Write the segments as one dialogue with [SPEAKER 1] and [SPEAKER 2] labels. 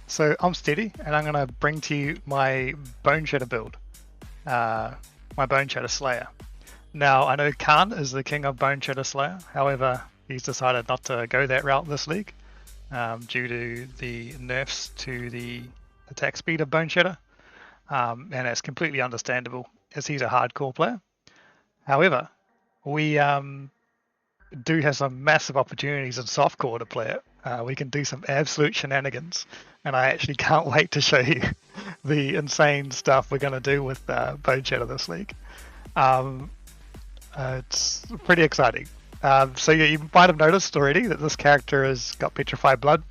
[SPEAKER 1] So I'm Steady, and I'm going to bring to you my Boneshatter build, my Boneshatter Slayer. Now, I know Khan is the king of Boneshatter Slayer, however, he's decided not to go that route this league due to the nerfs to the attack speed of Boneshatter, and that's completely understandable as he's a hardcore player. However, we do have some massive opportunities in softcore to play it. We can do some absolute shenanigans, and I actually can't wait to show you the insane stuff we're going to do with Boneshatter this league. It's pretty exciting. So you might have noticed already that this character has got Petrified Blood.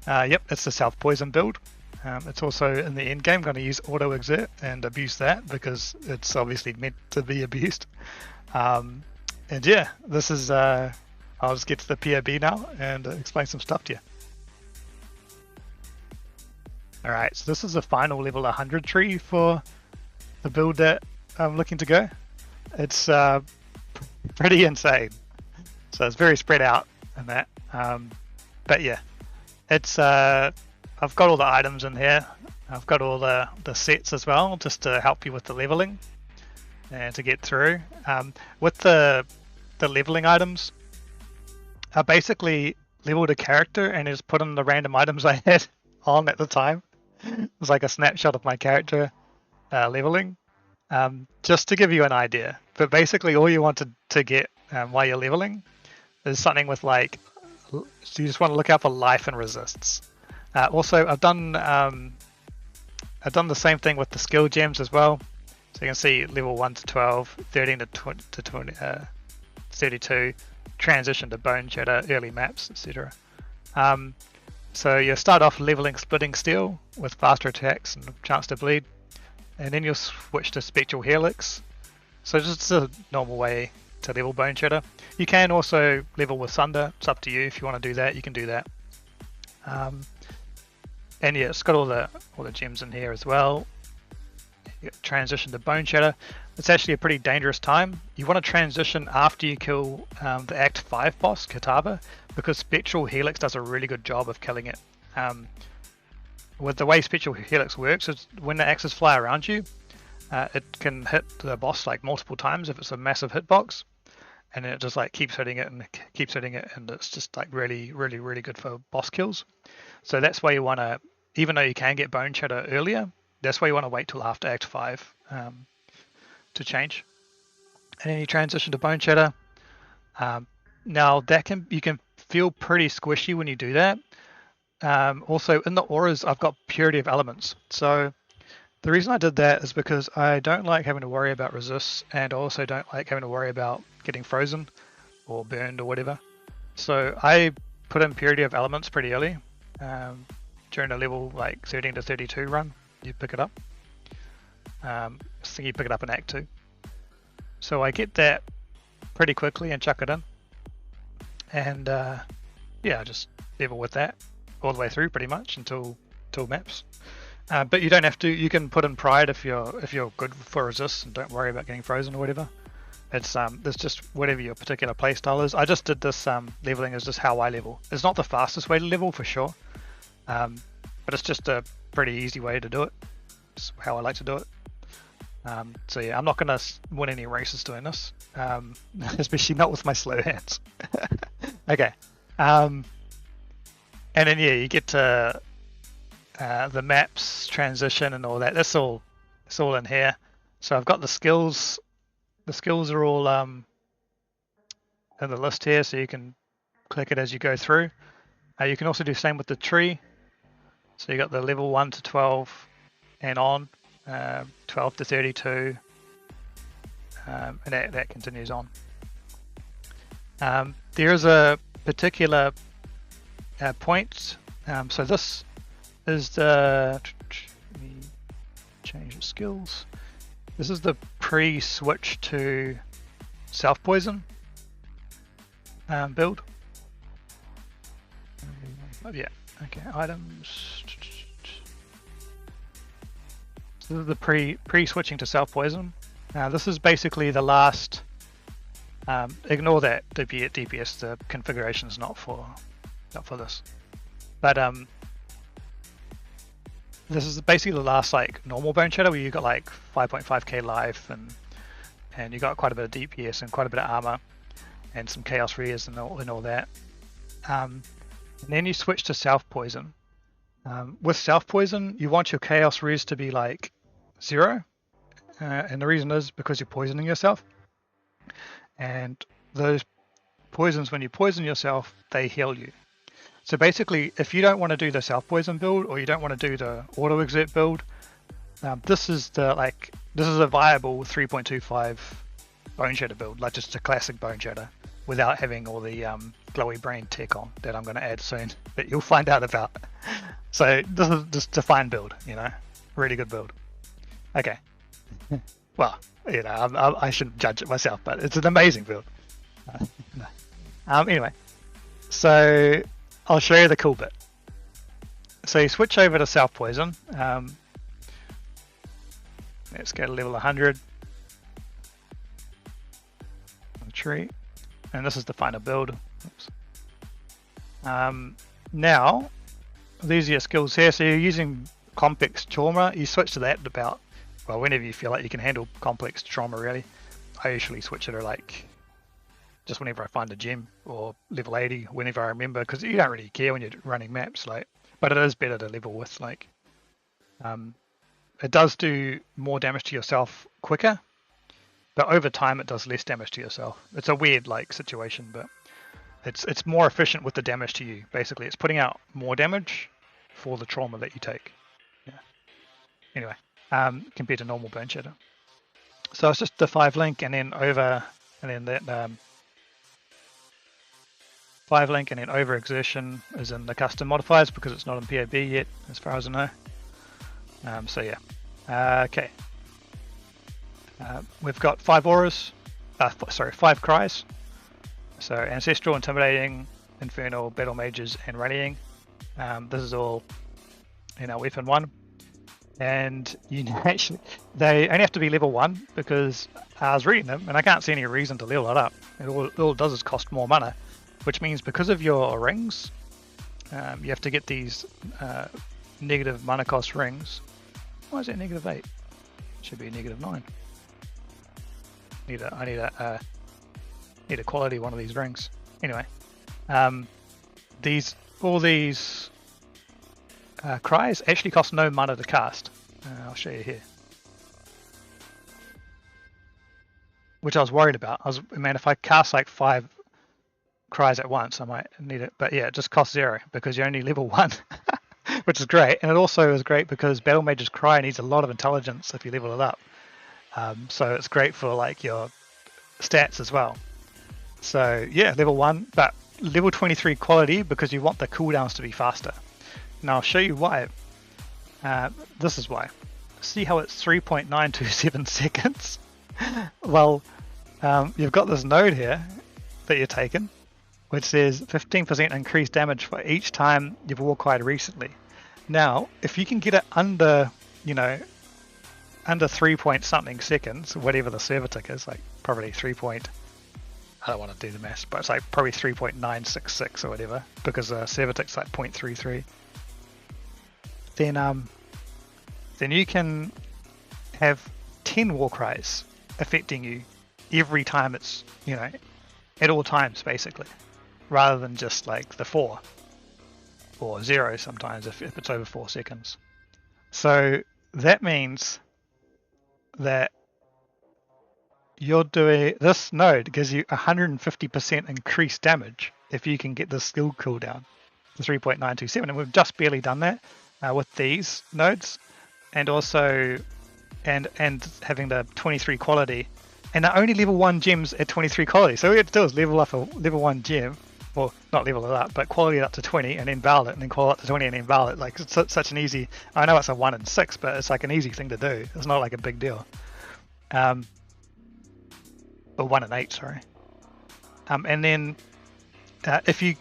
[SPEAKER 1] Yep, it's the Self Poison build. It's also in the end game going to use Auto Exert and abuse that because it's obviously meant to be abused. And yeah, this is, I'll just get to the PoB now and explain some stuff to you. Alright, so this is the final level 100 tree for the build that I'm looking to go. It's pretty insane. So it's very spread out in that. But yeah, it's I've got all the items in here. I've got all the sets as well, just to help you with the leveling and to get through. With the leveling items, I basically leveled a character and just put in the random items I had on at the time. It was like a snapshot of my character leveling, just to give you an idea. But basically all you want to get while you're leveling is something with like, so you just want to look out for life and resists. Also, I've done the same thing with the skill gems as well. So you can see level 1 to 12, 13 to 20, 32, transition to Boneshatter, early maps, etc. So you start off leveling Splitting Steel with faster attacks and a chance to bleed, and then you'll switch to Spectral Helix. So just a normal way to level Boneshatter. You can also level with Sunder. It's up to you if you want to do that. You can do that. And yeah, it's got all the gems in here as well. Transition to Boneshatter. It's actually a pretty dangerous time. You want to transition after you kill the Act 5 boss, Katava, because Spectral Helix does a really good job of killing it. With the way Spectral Helix works, is when the axes fly around you, it can hit the boss like multiple times if it's a massive hitbox, and then it just like keeps hitting it and keeps hitting it, and it's just like really good for boss kills. So that's why you want to, even though you can get Boneshatter earlier, that's why you want to wait till after Act 5 to change. And then you transition to Boneshatter. Now you can feel pretty squishy when you do that. Also in the auras, I've got Purity of Elements. So the reason I did that is because I don't like having to worry about resists, and also don't like having to worry about getting frozen or burned or whatever. So I put in Purity of Elements pretty early. During a level like 13 to 32 run, you pick it up. I think you pick it up in Act 2. So I get that pretty quickly and chuck it in. And yeah, I just level with that all the way through pretty much until maps. But you don't have to. You can put in Pride if you're good for resists and don't worry about getting frozen or whatever. It's just whatever your particular playstyle is. I just did this leveling is just how I level. It's not the fastest way to level for sure, but it's just a pretty easy way to do it. It's how I like to do it. So yeah, I'm not gonna win any races doing this, especially not with my slow hands. Okay, and then yeah, you get to the maps, transition, and all that. It's all in here. So I've got the skills. The skills are all in the list here, so you can click it as you go through. You can also do the same with the tree. So you got the level 1 to 12 and on, 12 to 32, and that continues on. There is a particular point. So this is the, let me change the skills. This is the pre-switch to self-poison build. Yeah, okay, items. So this is the pre-switching to self-poison. Now this is basically the last, ignore that DPS, the configuration is not for this. But this is basically the last like normal Boneshatter where you got like 5.5k life and you got quite a bit of DPS and quite a bit of armor and some chaos rares and all that. And then you switch to self poison. With self poison, you want your chaos rares to be like 0, and the reason is because you're poisoning yourself. And those poisons, when you poison yourself, they heal you. So basically, if you don't want to do the self poison build or you don't want to do the auto exert build, this is a viable 3.25 Boneshatter build, like just a classic Boneshatter, without having all the glowy brain tech on that I'm going to add soon that you'll find out about. So this is just a fine build, you know, really good build. Okay, well, you know, I shouldn't judge it myself, but it's an amazing build. Anyway, so I'll show you the cool bit. So you switch over to self poison. Let's go to level 100. Tree, and this is the final build. Now, these are your skills here. So you're using complex trauma. You switch to that about, well, whenever you feel like you can handle complex trauma. Really, I usually switch it to like just whenever I find a gem or level 80, whenever I remember, because you don't really care when you're running maps. Like, but it is better to level with like. It does do more damage to yourself quicker, but over time it does less damage to yourself. It's a weird like situation, but it's more efficient with the damage to you. Basically, it's putting out more damage for the trauma that you take. Yeah. Anyway, compared to normal Boneshatter. So it's just the 5 link and then over, and then that 5 link and then over exertion is in the custom modifiers because it's not in PoB yet, as far as I know. So yeah, okay. We've got 5 auras, 5 cries. So ancestral, intimidating, infernal, battle mages, and rallying. This is all in our weapon 1, and you actually they only have to be level 1 because I was reading them and I can't see any reason to level it up. All it does is cost more mana, which means because of your rings, you have to get these negative mana cost rings. Why is that -8? It should be -9. I need a quality one of these rings. Anyway, all these cries actually cost no mana to cast. I'll show you here, which I was worried about. Man, if I cast like 5 cries at once, I might need it. But yeah, it just costs 0 because you're only level 1. Which is great, and it also is great because Battle Mage's Cry needs a lot of intelligence if you level it up. So it's great for like your stats as well. So yeah, level 1, but level 23 quality because you want the cooldowns to be faster. Now I'll show you why. This is why. See how it's 3.927 seconds? Well, you've got this node here that you're taking, which says 15% increased damage for each time you've Warcried recently. Now, if you can get it under, under 3 point something seconds, whatever the server tick is, like probably 3 point, I don't want to do the maths, but it's like probably 3.966 or whatever, because the server tick's like 0.33. Then you can have 10 Warcries affecting you every time it's, at all times basically, rather than just like the 4 or 0 sometimes if it's over 4 seconds. So that means that you're doing, this node gives you 150% increased damage if you can get the skill cooldown to 3.927, and we've just barely done that with these nodes, and also and having the 23 quality, and they're only level 1 gems at 23 quality. So all you have to do is level up a level 1 gem, well, not level it up, but quality it up to 20 and then barrel it, and then quality up to 20 and then barrel it. Like, it's such an easy, I know it's a 1 in 6, but it's like an easy thing to do. It's not like a big deal. Or 1 in 8, sorry. And then if you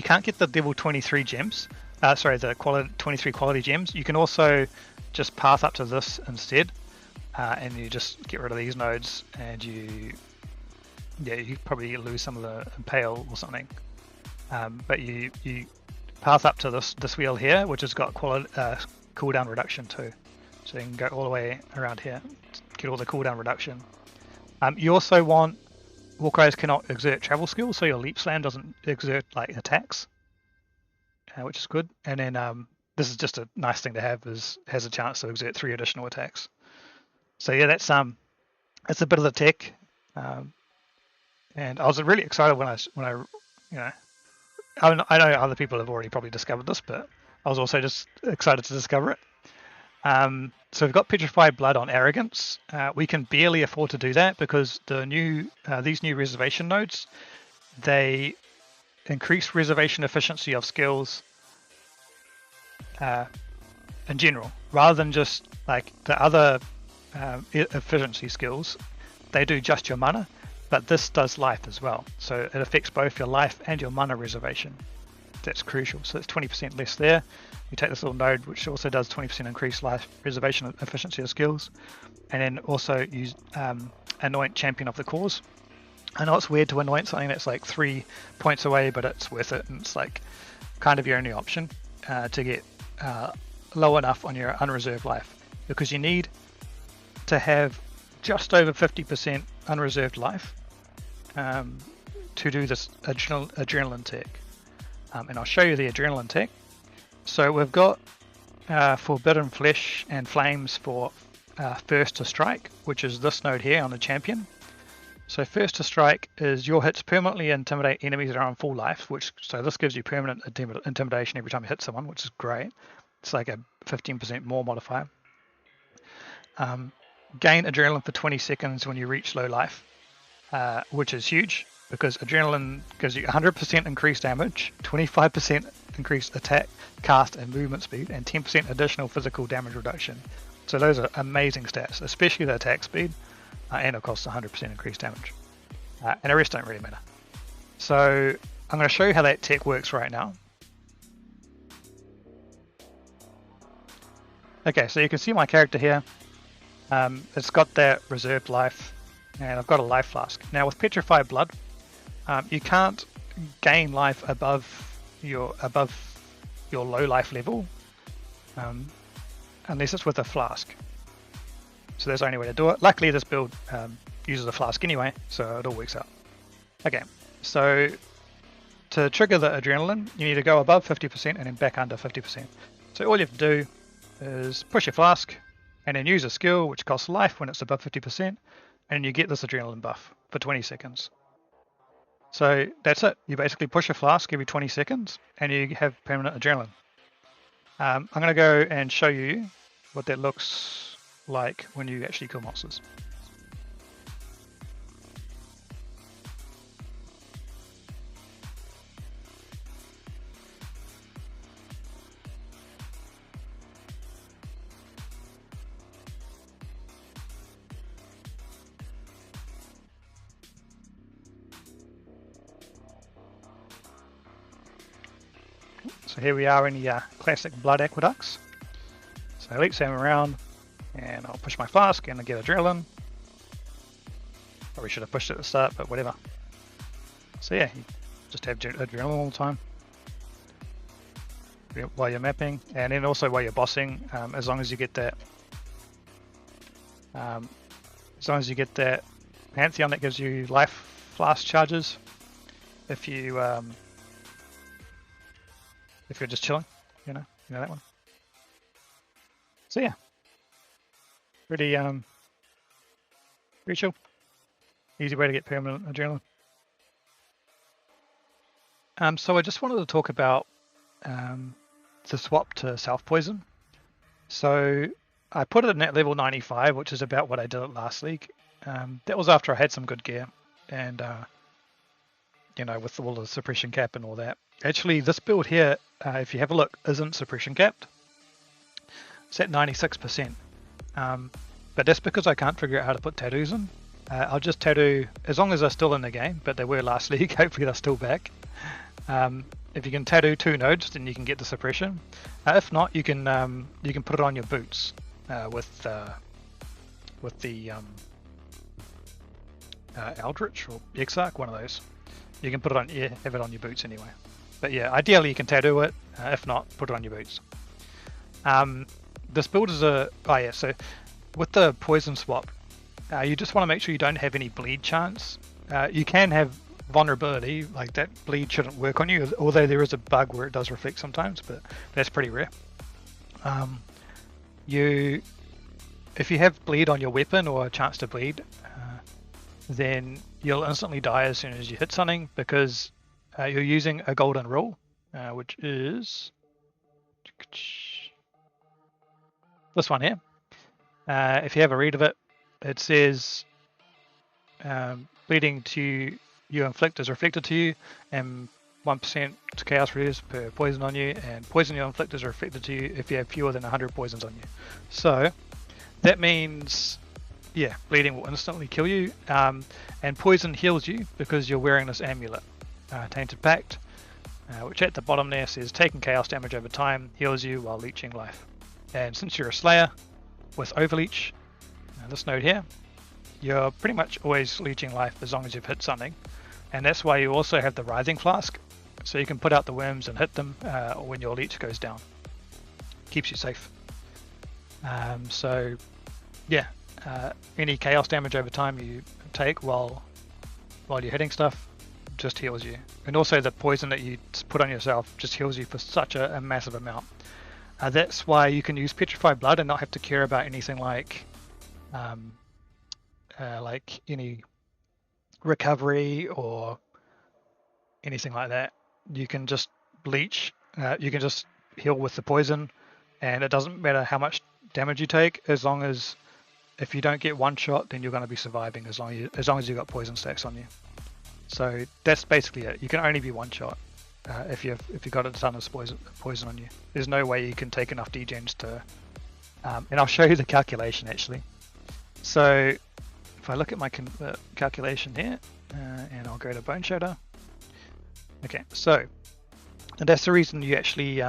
[SPEAKER 1] can't get the level 23 gems, the quality 23 quality gems, you can also just path up to this instead, and you just get rid of these nodes, and you probably lose some of the impale or something, but you path up to this wheel here, which has got cooldown reduction too. So you can go all the way around here to get all the cooldown reduction. You also want Warcries cannot exert travel skills, so your leap slam doesn't exert like attacks, which is good. And then this is just a nice thing to have, has a chance to exert 3 additional attacks. So yeah, that's a bit of the tech. And I was really excited when I you know, I know other people have already probably discovered this, but I was also just excited to discover it. So we've got Petrified Blood on Arrogance. We can barely afford to do that because these new reservation nodes, they increase reservation efficiency of skills in general, rather than just like the other efficiency skills. They do just your mana, but this does life as well. So it affects both your life and your mana reservation. That's crucial. So it's 20% less there. You take this little node, which also does 20% increased life reservation efficiency of skills, and then also use Anoint Champion of the Cause. I know it's weird to anoint something that's like 3 points away, but it's worth it, and it's like kind of your only option to get low enough on your unreserved life, because you need to have just over 50% unreserved life to do this adrenaline tech. And I'll show you the adrenaline tech. So we've got Forbidden Flesh and Flames for First to Strike, which is this node here on the champion. So First to Strike is your hits permanently intimidate enemies that are on full life, so this gives you permanent intimidation every time you hit someone, which is great. It's like a 15% more modifier. Gain adrenaline for 20 seconds when you reach low life, which is huge, because adrenaline gives you 100% increased damage, 25% increased attack, cast, and movement speed, and 10% additional physical damage reduction. So those are amazing stats, especially the attack speed, and of course 100% increased damage. And the rest don't really matter. So I'm going to show you how that tech works right now. Okay, so you can see my character here. It's got that reserved life, and I've got a life flask. Now with Petrified Blood, you can't gain life above your low life level unless it's with a flask. So that's the only way to do it. Luckily this build uses a flask anyway, so it all works out. Okay, so to trigger the adrenaline, you need to go above 50% and then back under 50%. So all you have to do is push your flask and then use a skill which costs life when it's above 50%, and you get this adrenaline buff for 20 seconds. So that's it. You basically push a flask every 20 seconds and you have permanent adrenaline. I'm going to go and show you what that looks like when you actually kill monsters. So here we are in the classic Blood Aqueducts. So I leap Sam around, and I'll push my flask and I get adrenaline. Probably should have pushed it at the start, but whatever. So yeah, you just have adrenaline all the time while you're mapping, and then also while you're bossing, as long as you get that Pantheon that gives you life flask charges if you're just chilling, you know that one. So yeah, pretty chill, easy way to get permanent adrenaline. So I just wanted to talk about the swap to Self Poison. So I put it in at level 95, which is about what I did at last league. That was after I had some good gear, and with all the suppression cap and all that. Actually, this build here, if you have a look, isn't suppression capped. It's at 96%. But that's because I can't figure out how to put tattoos in. I'll just tattoo, as long as they're still in the game, but they were last league, hopefully they're still back. If you can tattoo 2 nodes, then you can get the suppression. If not, you can put it on your boots with the Eldritch or Exarch, one of those. You can put it on, have it on your boots anyway. But yeah, ideally you can tattoo it. If not, put it on your boots. this build is a... Oh yeah, so with the poison swap, you just want to make sure you don't have any bleed chance. You can have vulnerability, like that bleed shouldn't work on you, although there is a bug where it does reflect sometimes, but that's pretty rare. If you have bleed on your weapon or a chance to bleed, then you'll instantly die as soon as you hit something, because you're using a golden rule, which is this one here. If you have a read of it, it says bleeding to you inflict is reflected to you, and 1% chaos res per poison on you, and poison you inflict is reflected to you if you have fewer than 100 poisons on you. So that means, yeah, bleeding will instantly kill you, and poison heals you because you're wearing this amulet, Tainted Pact, which at the bottom there says taking chaos damage over time heals you while leeching life. And since you're a slayer with overleech, this node here, you're pretty much always leeching life as long as you've hit something, and that's why you also have the Writhing Flask, so you can put out the worms and hit them when your leech goes down. Keeps you safe. So yeah, any chaos damage over time you take while you're hitting stuff just heals you, and also the poison that you put on yourself just heals you for such a massive amount. That's why you can use Petrified Blood and not have to care about anything like any recovery or anything like that. You can just leech, you can just heal with the poison, and it doesn't matter how much damage you take, as long as if you don't get one shot, then you're going to be surviving as long as you've got poison stacks on you. So that's basically it. You can only be one shot if you've got a ton of poison on you. There's no way you can take enough degens to, and I'll show you the calculation actually. So if I look at my calculation here, and I'll go to Boneshatter. Okay, so, and that's the reason you actually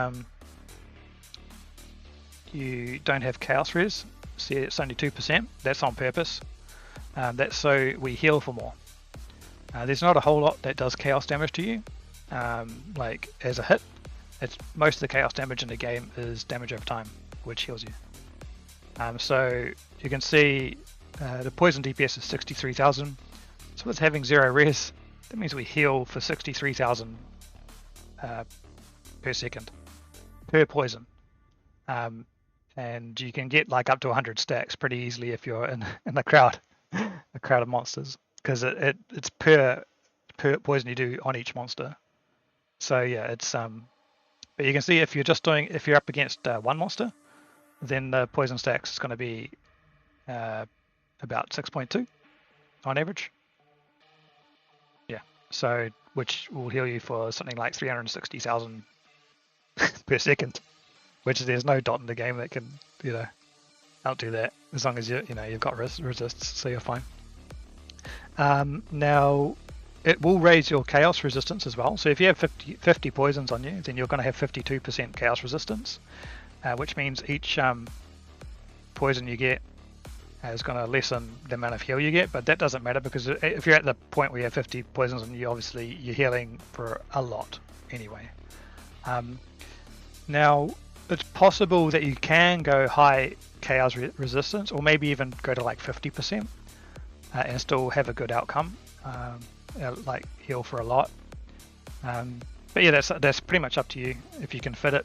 [SPEAKER 1] you don't have chaos res. See, it's only 2%. That's on purpose. That's so we heal for more. There's not a whole lot that does chaos damage to you, like as a hit. It's most of the chaos damage in the game is damage over time, which heals you. So you can see the poison DPS is 63,000. So with having 0 res, that means we heal for 63,000 per second per poison, and you can get like up to 100 stacks pretty easily if you're in a crowd of monsters, because it's per poison you do on each monster. So yeah, it's but you can see if you're up against one monster, then the poison stacks is going to be about 6.2 on average. Yeah, so which will heal you for something like 360,000 per second, which there's no dot in the game that can outdo that, as long as you've got resists, so you're fine. Now it will raise your chaos resistance as well. So if you have 50 poisons on you, then you're going to have 52% chaos resistance, which means each poison you get is going to lessen the amount of heal you get, but that doesn't matter, because if you're at the point where you have 50 poisons on you, obviously you're healing for a lot anyway. Now it's possible that you can go high chaos resistance, or maybe even go to like 50% and still have a good outcome, like heal for a lot. But yeah, that's pretty much up to you if you can fit it.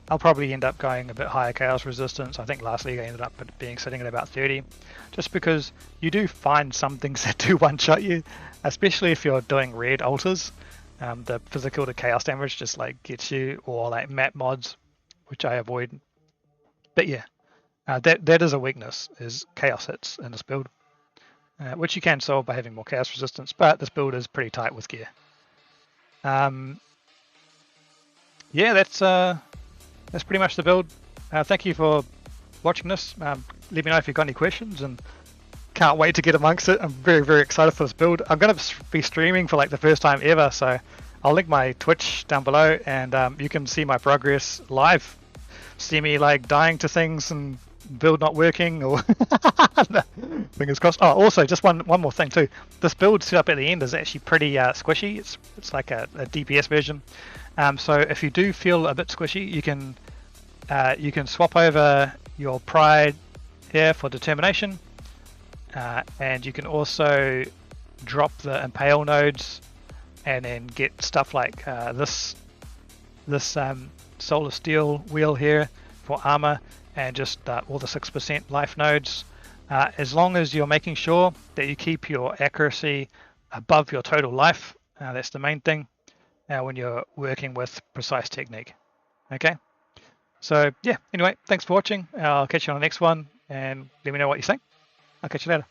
[SPEAKER 1] I'll probably end up going a bit higher chaos resistance. I think last league I ended up sitting at about 30, just because you do find some things that do one-shot you, especially if you're doing red altars. The physical to chaos damage just like gets you, or like map mods, which I avoid. But yeah, that is a weakness, is chaos hits in this build, which you can solve by having more chaos resistance, but this build is pretty tight with gear. Yeah, that's pretty much the build. Thank you for watching this. Let me know if you've got any questions, and can't wait to get amongst it. I'm very, very excited for this build. I'm going to be streaming for like the first time ever, so I'll link my Twitch down below, and you can see my progress live. See me like dying to things and build not working, or fingers crossed. Oh, also just one more thing too. This build set up at the end is actually pretty squishy. It's like a DPS version. So if you do feel a bit squishy, you can swap over your pride here for determination, and you can also drop the impale nodes and then get stuff like this solar steel wheel here for armor, and just all the 6% life nodes. As long as you're making sure that you keep your accuracy above your total life, that's the main thing when you're working with precise technique. Okay, so yeah, anyway, thanks for watching. I'll catch you on the next one, and let me know what you think. I'll catch you later.